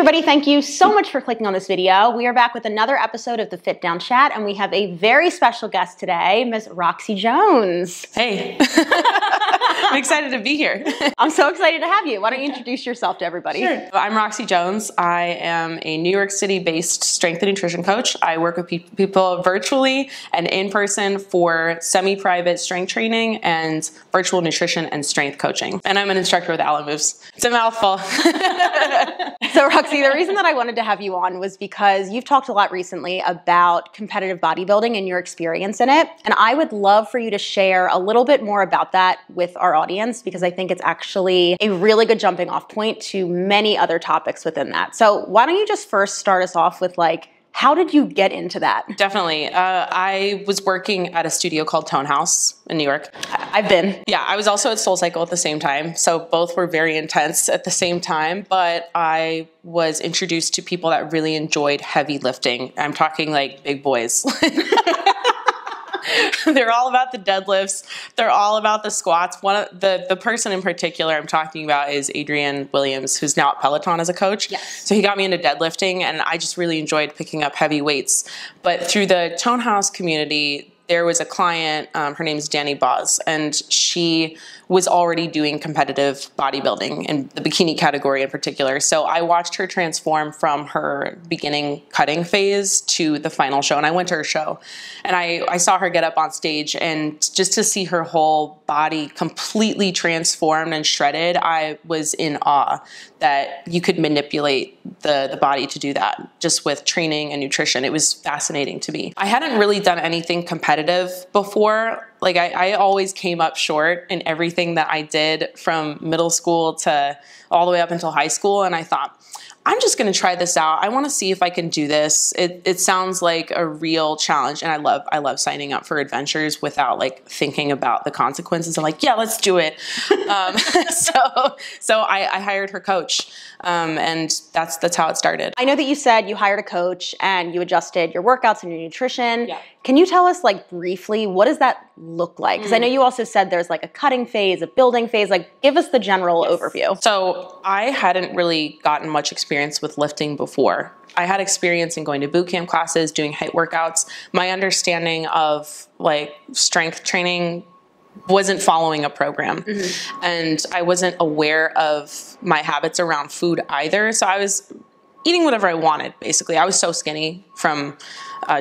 everybody, thank you so much for clicking on this video. We are back with another episode of the Fit Down Chat, and we have a very special guest today, Ms. Roxy Jones. Hey, I'm excited to be here. I'm so excited to have you. Why don't you introduce yourself to everybody? Sure. I'm Roxy Jones. I am a New York City-based strength and nutrition coach. I work with people virtually and in person for semi-private strength training and virtual nutrition and strength coaching. And I'm an instructor with Allo Moves. It's a mouthful. So Roxy, the reason that I wanted to have you on was because you've talked a lot recently about competitive bodybuilding and your experience in it. And I would love for you to share a little bit more about that with our audience, because I think it's actually a really good jumping off point to many other topics within that. So why don't you just first start us off with how did you get into that? Definitely. I was working at a studio called Tone House in New York. I've been. Yeah, I was also at SoulCycle at the same time. So both were very intense at the same time. But I was introduced to people that really enjoyed heavy lifting. I'm talking like big boys. They're all about the deadlifts. They're all about the squats. One of the person in particular I'm talking about is Adrian Williams, who's now at Peloton as a coach. Yes. So he got me into deadlifting, and I just really enjoyed picking up heavy weights. But through the Tone House community, there was a client, her name is Danny Boz, and she was already doing competitive bodybuilding in the bikini category in particular. So I watched her transform from her beginning cutting phase to the final show. And I went to her show, and I saw her get up on stage, and just to see her whole body completely transformed and shredded, I was in awe that you could manipulate the body to do that just with training and nutrition. It was fascinating to me. I hadn't really done anything competitive before. Like I always came up short in everything that I did from middle school to all the way up until high school. And I thought, I'm just going to try this out. I want to see if I can do this. It sounds like a real challenge. And I love signing up for adventures without thinking about the consequences. I'm like, yeah, let's do it. So I hired her coach. And that's how it started. I know that you said you hired a coach and you adjusted your workouts and your nutrition. Yeah. Can you tell us briefly, what does that look like? Because I know you also said there's a cutting phase, a building phase. Give us the general overview. So I hadn't really gotten much experience with lifting before. I had experience in going to boot camp classes, doing HIIT workouts. My understanding of strength training wasn't following a program. Mm-hmm. And I wasn't aware of my habits around food either. So I was eating whatever I wanted, basically. I was so skinny from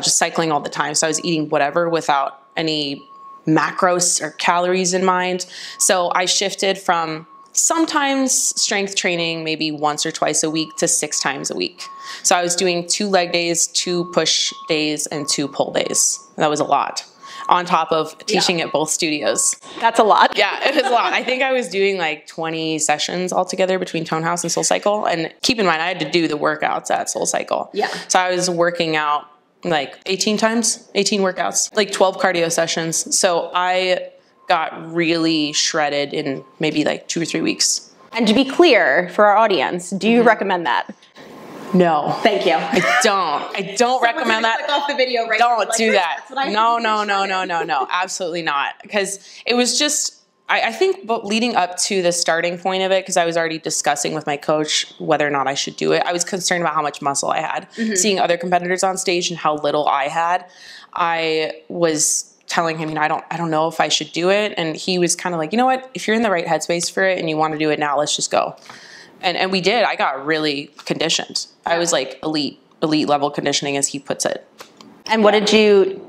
just cycling all the time. So I was eating whatever without any macros or calories in mind. So I shifted from sometimes strength training maybe once or twice a week to 6 times a week. So I was doing 2 leg days, 2 push days, and 2 pull days. That was a lot, on top of teaching at both studios. That's a lot. Yeah, it was a lot. I think I was doing 20 sessions altogether between Tone House and SoulCycle. And keep in mind, I had to do the workouts at SoulCycle. Yeah. So I was working out 18 workouts, 12 cardio sessions. So I got really shredded in maybe 2 or 3 weeks. And to be clear for our audience, do you recommend that? No. Thank you. I don't recommend that. Click off the video right Don't do that. No. Absolutely not. Because it was just, I think leading up to the starting point of it, because I was already discussing with my coach whether or not I should do it, I was concerned about how much muscle I had. Mm-hmm. Seeing other competitors on stage and how little I had, I was telling him, I don't know if I should do it. And he was kind of like, you know what, if you're in the right headspace for it and you want to do it now, let's just go. And we did. I got really conditioned. Yeah. I was elite level conditioning, as he puts it. And what did you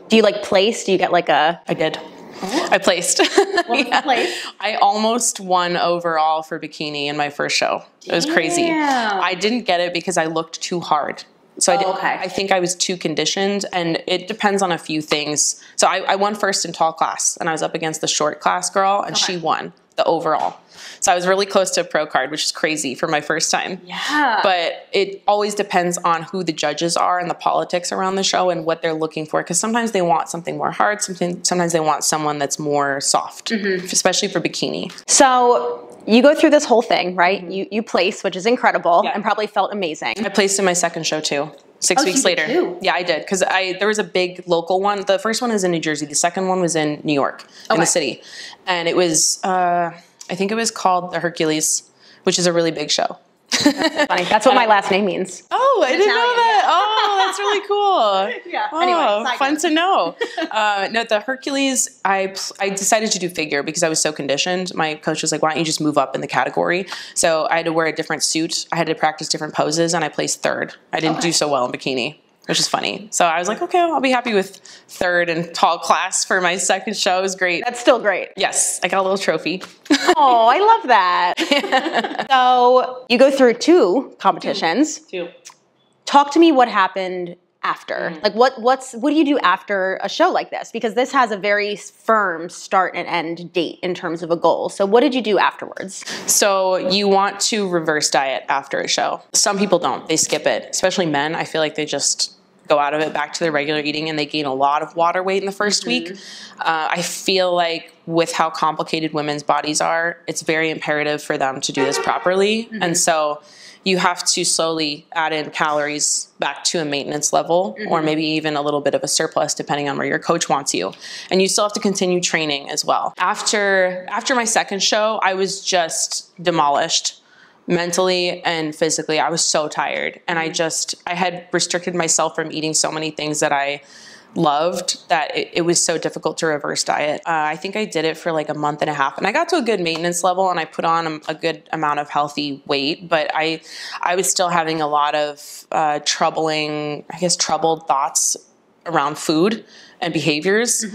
place? Do you get I did. Oh. I placed. What was the place? I almost won overall for bikini in my first show. It was crazy. I didn't get it because I looked too hard. So I think I was too conditioned, and it depends on a few things. So I won first in tall class, and I was up against the short class girl, and she won the overall. So I was really close to a pro card, which is crazy for my first time. Yeah. But it always depends on who the judges are and the politics around the show and what they're looking for. Because sometimes they want something more hard. Sometimes they want someone that's more soft, especially for bikini. So you go through this whole thing, right? Mm-hmm. You place, which is incredible, and probably felt amazing. I placed in my second show too. 6 weeks later. Too? Yeah, I did. Because there was a big local one. The first one was in New Jersey. The second one was in New York, in the city. And it was, I think it was called the Hercules, which is a really big show. That's funny. That's what my last name means. Oh, I didn't know Italian, that. Oh, that's really cool. Yeah. Oh, Anyway, side fun note. to know. No, the Hercules, I decided to do figure because I was so conditioned. My coach was like, why don't you just move up in the category? So I had to wear a different suit. I had to practice different poses, and I placed third. I didn't do so well in bikini, which is funny. So I was like, okay, well, I'll be happy with third in tall class for my second show. It was great. That's still great. Yes, I got a little trophy. Oh, I love that. So you go through 2 competitions. Too. Talk to me what happened after. Like what do you do after a show like this? Because this has a very firm start and end date in terms of a goal. So what did you do afterwards? So you want to reverse diet after a show. Some people don't. They skip it, especially men. I feel like they just go out of it back to their regular eating and they gain a lot of water weight in the first week. I feel like with how complicated women's bodies are, it's very imperative for them to do this properly. And so you have to slowly add in calories back to a maintenance level or maybe even a little bit of a surplus depending on where your coach wants you. And you still have to continue training as well. After my second show, I was just demolished. Mentally and physically, I was so tired. And I had restricted myself from eating so many things that I loved that it was so difficult to reverse diet. I think I did it for like a month and a half and I got to a good maintenance level and I put on a good amount of healthy weight, but I was still having a lot of troubled thoughts around food and behaviors.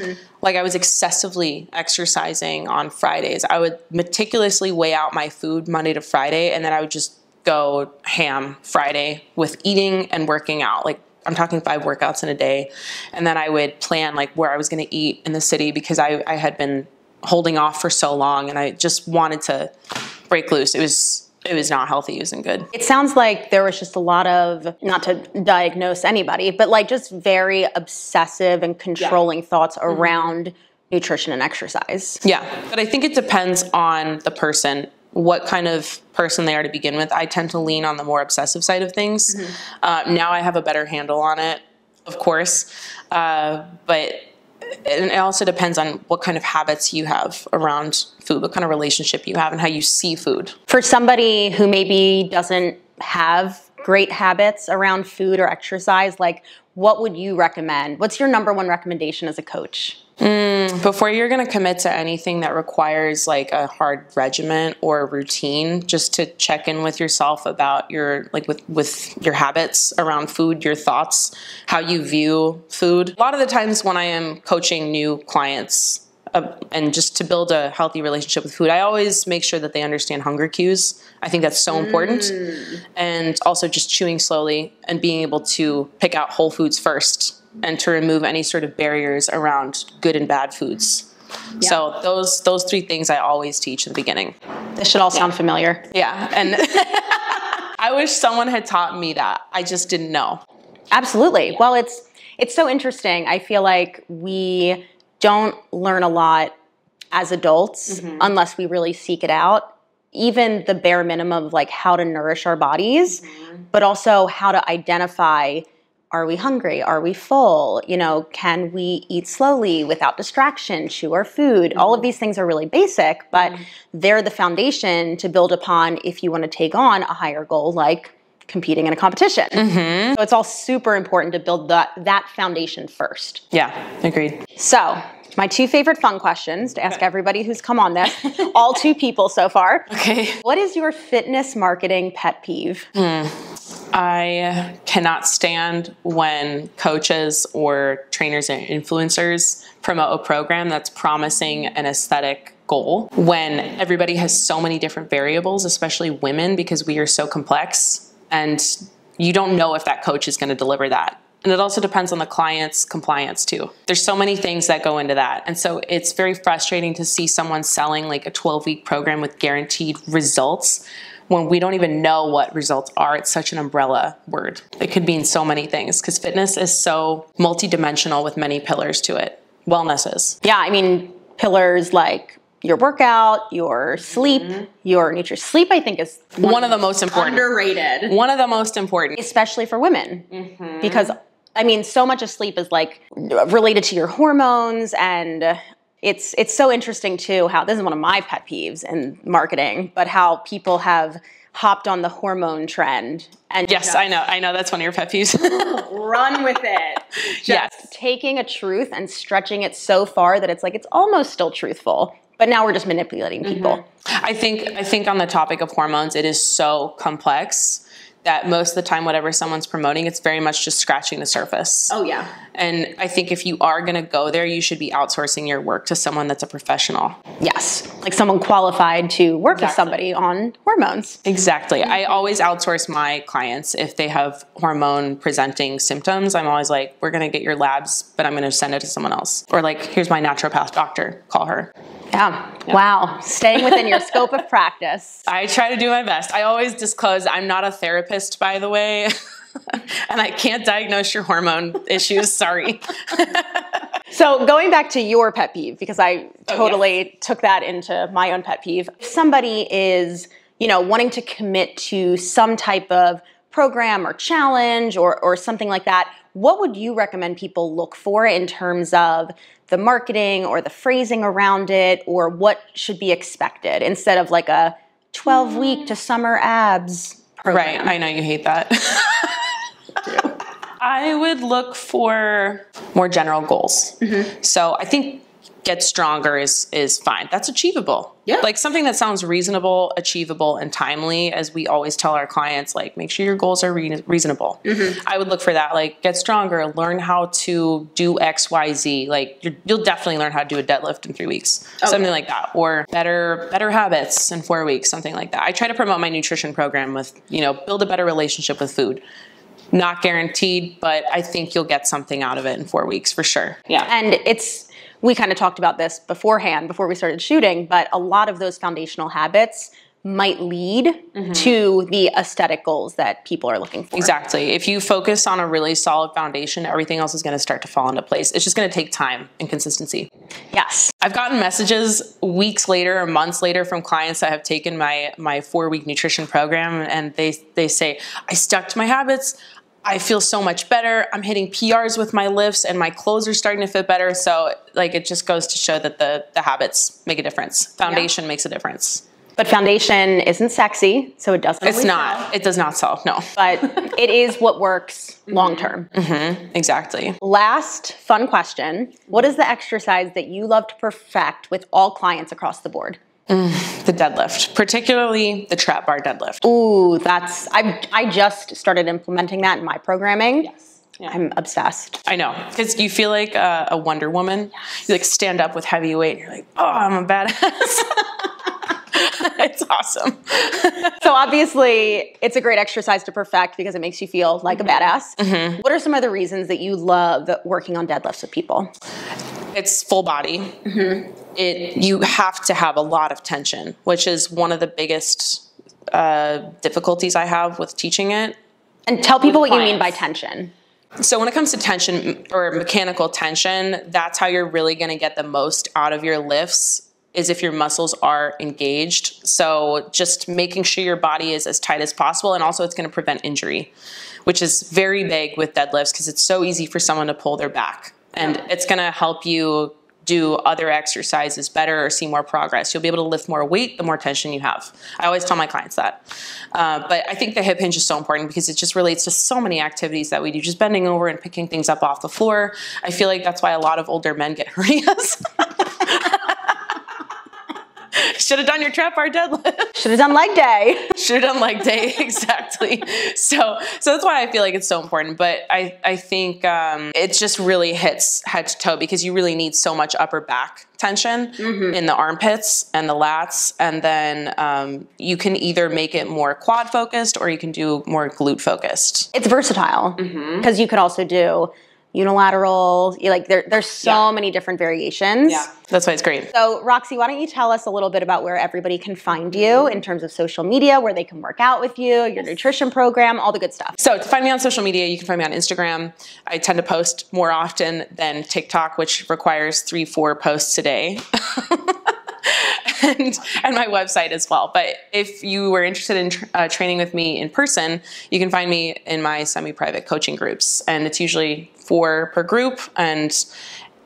Like I was excessively exercising on Fridays. I would meticulously weigh out my food Monday to Friday, and then I would just go ham Friday with eating and working out. Like I'm talking 5 workouts in a day. And then I would plan like where I was going to eat in the city because I had been holding off for so long and I just wanted to break loose. It was not healthy. It wasn't good. It sounds like there was just a lot of, not to diagnose anybody, but like just very obsessive and controlling thoughts around nutrition and exercise. Yeah, but I think it depends on the person, what kind of person they are to begin with. I tend to lean on the more obsessive side of things. Now I have a better handle on it, of course, but it also depends on what kind of habits you have around food, what kind of relationship you have and how you see food. For somebody who maybe doesn't have great habits around food or exercise, like what would you recommend? What's your number 1 recommendation as a coach? Before you're going to commit to anything that requires like a hard regimen or a routine, just to check in with yourself about your, like with your habits around food, your thoughts, how you view food. A lot of the times when I am coaching new clients, and just to build a healthy relationship with food, I always make sure that they understand hunger cues. I think that's so important. And also just chewing slowly and being able to pick out whole foods first and to remove any sort of barriers around good and bad foods. Yeah. So those 3 things I always teach in the beginning. This should all sound familiar. Yeah, and I wish someone had taught me that. I just didn't know. Absolutely. Yeah. Well, it's so interesting. I feel like we don't learn a lot as adults unless we really seek it out. Even the bare minimum of like how to nourish our bodies, but also how to identify, are we hungry? Are we full? You know, can we eat slowly without distraction, chew our food? All of these things are really basic, but they're the foundation to build upon if you want to take on a higher goal like competing in a competition. So it's all super important to build that foundation first. Yeah, agreed. So my 2 favorite fun questions to ask everybody who's come on this, all 2 people so far. Okay. What is your fitness marketing pet peeve? I cannot stand when coaches or trainers and influencers promote a program that's promising an aesthetic goal when everybody has so many different variables, especially women, because we are so complex and you don't know if that coach is going to deliver that. And it also depends on the client's compliance too. There's so many things that go into that. And so it's very frustrating to see someone selling like a 12-week program with guaranteed results when we don't even know what results are. It's such an umbrella word. It could mean so many things because fitness is so multidimensional with many pillars to it. Wellness is. Yeah, I mean, pillars like your workout, your sleep, your nutrition. Sleep, I think, is one of the most important. Underrated. One of the most important. Especially for women. Because, I mean, so much of sleep is like related to your hormones, and it's so interesting too how, this is one of my pet peeves in marketing, but how people have hopped on the hormone trend and yes, I know that's one of your pet peeves. run with it. Just Yes. taking a truth and stretching it so far that it's like it's almost still truthful, but now we're just manipulating people. I think on the topic of hormones, it is so complex that most of the time, whatever someone's promoting, it's very much just scratching the surface. Oh yeah. And I think if you are going to go there, you should be outsourcing your work to someone that's a professional. Yes, like someone qualified to work with somebody on hormones. Exactly. I always outsource my clients if they have hormone presenting symptoms. I'm always like, we're going to get your labs, but I'm going to send it to someone else. Or like, here's my naturopath doctor, call her. Yeah. Wow. Staying within your scope of practice. I try to do my best. I always disclose I'm not a therapist, by the way, and I can't diagnose your hormone issues. Sorry. So going back to your pet peeve, because I totally took that into my own pet peeve. If somebody is, wanting to commit to some type of program or challenge or something like that, what would you recommend people look for in terms of the marketing or the phrasing around it, or what should be expected instead of like a 12-week to summer abs program? Right. I know you hate that. I would look for more general goals. So I think get stronger is fine. That's achievable. Yeah. Like something that sounds reasonable, achievable, and timely, as we always tell our clients, like make sure your goals are reasonable. I would look for that. Like get stronger, learn how to do X, Y, Z. Like you'll definitely learn how to do a deadlift in 3 weeks, something like that. Or better habits in 4 weeks, something like that. I try to promote my nutrition program with, build a better relationship with food. Not guaranteed, but I think you'll get something out of it in 4 weeks for sure. Yeah. And we kind of talked about this beforehand, before we started shooting, but a lot of those foundational habits might lead to the aesthetic goals that people are looking for. Exactly. If you focus on a really solid foundation, everything else is going to start to fall into place. It's just going to take time and consistency. Yes. I've gotten messages weeks later or months later from clients that have taken my 4-week nutrition program, and they say, I stuck to my habits. I feel so much better. I'm hitting PRs with my lifts and my clothes are starting to fit better. So like, it just goes to show that the habits make a difference. Foundation makes a difference. But foundation isn't sexy, so it doesn't. It's not. It does not sell, no. But it is what works long term. Exactly. Last fun question. What is the exercise that you love to perfect with all clients across the board? The deadlift, particularly the trap bar deadlift. Ooh, I just started implementing that in my programming. Yes. Yeah. I'm obsessed. I know, because you feel like a Wonder Woman. Yes. You like stand up with heavy weight and you're like, oh, I'm a badass. It's awesome. So obviously it's a great exercise to perfect because it makes you feel like a badass. What are some other reasons that you love working on deadlifts with people? It's full body. You have to have a lot of tension, which is one of the biggest difficulties I have with teaching it. And tell people what you mean by tension. So when it comes to tension or mechanical tension, that's how you're really going to get the most out of your lifts, is if your muscles are engaged. So just making sure your body is as tight as possible, and also it's going to prevent injury, which is very big with deadlifts because it's so easy for someone to pull their back. And it's going to help you do other exercises better or see more progress. You'll be able to lift more weight the more tension you have. I always tell my clients that. But I think the hip hinge is so important because it just relates to so many activities that we do, just bending over and picking things up off the floor. I feel like that's why a lot of older men get hernias. Should have done your trap bar deadlift. Should have done leg day. Should have done leg day, exactly. So that's why I feel like it's so important. But I think it just really hits head to toe because you really need so much upper back tension in the armpits and the lats. And then you can either make it more quad focused or you can do more glute focused. It's versatile because you could also do unilateral, there's so many different variations. Yeah, that's why it's great. So Roxy, why don't you tell us a little bit about where everybody can find you in terms of social media, where they can work out with you, your nutrition program, all the good stuff. So to find me on social media, you can find me on Instagram. I tend to post more often than TikTok, which requires 3-4 posts a day. And my website as well. But if you were interested in training with me in person, you can find me in my semi-private coaching groups. And it's usually 4 per group. And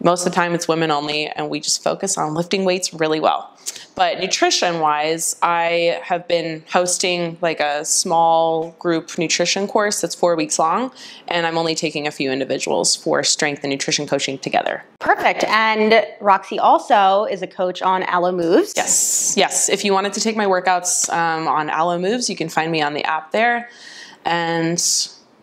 most of the time it's women only. And we just focus on lifting weights really well. But nutrition-wise, I have been hosting like a small group nutrition course that's 4 weeks long, and I'm only taking a few individuals for strength and nutrition coaching together. Perfect. And Roxy also is a coach on Alo Moves. Yes, yes. If you wanted to take my workouts on Alo Moves, you can find me on the app there. And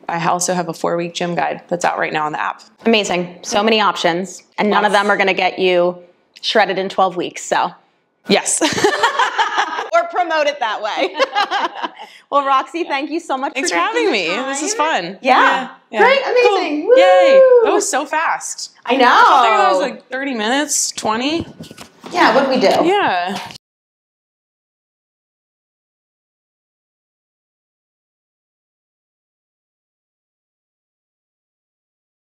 I also have a 4-week gym guide that's out right now on the app. Amazing. So many options, and none of them are going to get you shredded in 12 weeks. So yes. or promote it that way. Well, Roxy, thank you so much. Thanks for having me. This is fun. Yeah. Great. Amazing. Cool. Yay. That was so fast. I know. I thought that was like 30 minutes, 20. Yeah. What did we do? Yeah.